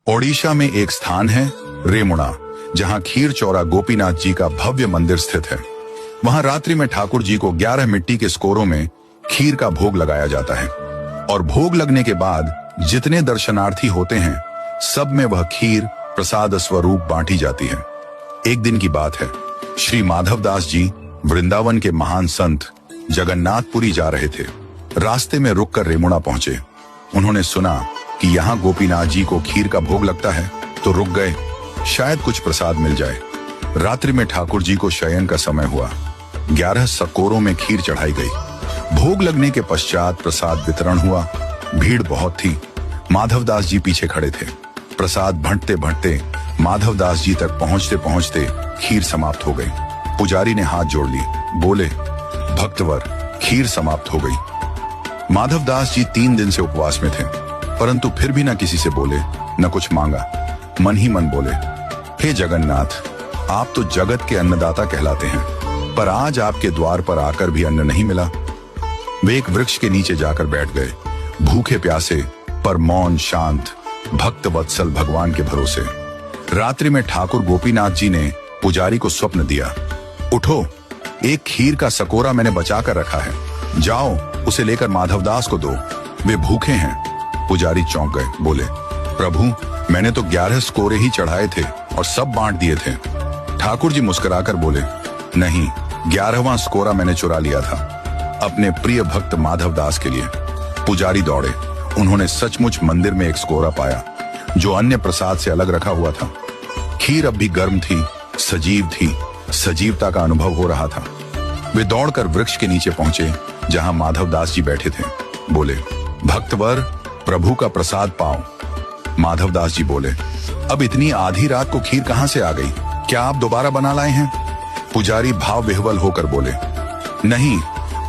ओडिशा में एक स्थान है रेमुणा, जहां खीर चौरा गोपीनाथ जी का भव्य मंदिर स्थित है। वहां रात्रि में ठाकुर जी को 11 मिट्टी के स्कोरों में खीर का भोग लगाया जाता है और भोग लगने के बाद जितने दर्शनार्थी होते हैं सब में वह खीर प्रसाद स्वरूप बांटी जाती है। एक दिन की बात है, श्री माधवदास जी वृंदावन के महान संत जगन्नाथपुरी जा रहे थे। रास्ते में रुककर रेमुणा पहुंचे। उन्होंने सुना कि यहाँ गोपीनाथ जी को खीर का भोग लगता है, तो रुक गए, शायद कुछ प्रसाद मिल जाए। रात्रि में ठाकुर जी को शयन का समय हुआ। 11 सकोरों में खीर चढ़ाई गई। भोग लगने के पश्चात प्रसाद वितरण हुआ। भीड़ बहुत थी। माधवदास जी पीछे खड़े थे। प्रसाद भंटते भंटते माधवदास जी तक पहुंचते पहुंचते खीर समाप्त हो गई। पुजारी ने हाथ जोड़ ली, बोले, भक्तवर, खीर समाप्त हो गई। माधवदास जी 3 दिन से उपवास में थे, परंतु फिर भी न किसी से बोले, न कुछ मांगा। मन ही मन बोले, हे जगन्नाथ, आप तो जगत के अन्नदाता कहलाते हैं, पर आज आपके द्वार पर आकर भी अन्न नहीं मिला। वे एक वृक्ष के नीचे जाकर बैठ गए, भूखे प्यासे पर मौन शांत भक्त वत्सल भगवान के भरोसे। रात्रि में ठाकुर गोपीनाथ जी ने पुजारी को स्वप्न दिया, उठो, एक खीर का सकोरा मैंने बचा कर रखा है, जाओ उसे लेकर माधवदास को दो, वे भूखे हैं। पुजारी चौंक गए, बोले, प्रभु, मैंने तो 11 स्कोरे ही चढ़ाए थे और सब बांट दिए थे। ठाकुर जी मुस्कुराकर बोले, नहीं, 11वां स्कोरा मैंने चुरा लिया था, अपने प्रिय भक्त माधवदास के लिए। पुजारी दौड़े। उन्होंने सचमुच मंदिर में एक स्कोरा पाया, जो अन्य प्रसाद से अलग रखा हुआ था। खीर अब भी गर्म थी, सजीव थी, सजीवता का अनुभव हो रहा था। वे दौड़कर वृक्ष के नीचे पहुंचे, जहां माधवदास जी बैठे थे। बोले, भक्तवर, प्रभु का प्रसाद पाओ। माधवदास जी बोले, अब इतनी आधी रात को खीर कहां से आ गई? क्या आप दोबारा बना लाए हैं? पुजारी भाव विह्वल होकर बोले, नहीं,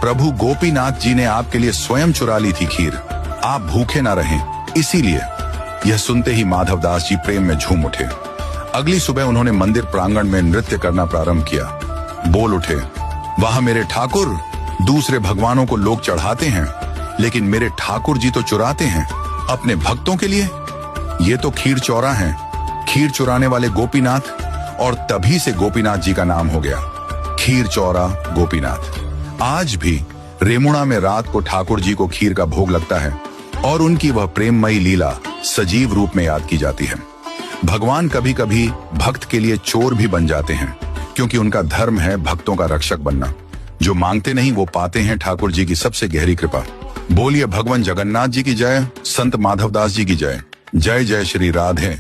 प्रभु गोपीनाथ जी ने आपके लिए स्वयं चुरा ली थी खीर, आप भूखे ना रहें, इसीलिए। यह सुनते ही माधवदास जी प्रेम में झूम उठे। अगली सुबह उन्होंने मंदिर प्रांगण में नृत्य करना प्रारंभ किया। बोल उठे, वाह मेरे ठाकुर, दूसरे भगवानों को लोग चढ़ाते हैं, लेकिन मेरे ठाकुर जी तो चुराते हैं अपने भक्तों के लिए। ये तो खीर चौरा है, खीर चुराने वाले गोपीनाथ। और तभी से गोपीनाथ जी का नाम हो गया, खीर चौरा गोपीनाथ। आज भी रेमुणा में रात को ठाकुर जी को खीर का भोग लगता है और उनकी वह प्रेममयी लीला सजीव रूप में याद की जाती है। भगवान कभी कभी भक्त के लिए चोर भी बन जाते हैं, क्योंकि उनका धर्म है भक्तों का रक्षक बनना। जो मांगते नहीं वो पाते हैं, ठाकुर जी की सबसे गहरी कृपा। बोलिए भगवान जगन्नाथ जी की जय, संत माधवदास जी की जय। जय जय श्री राधे।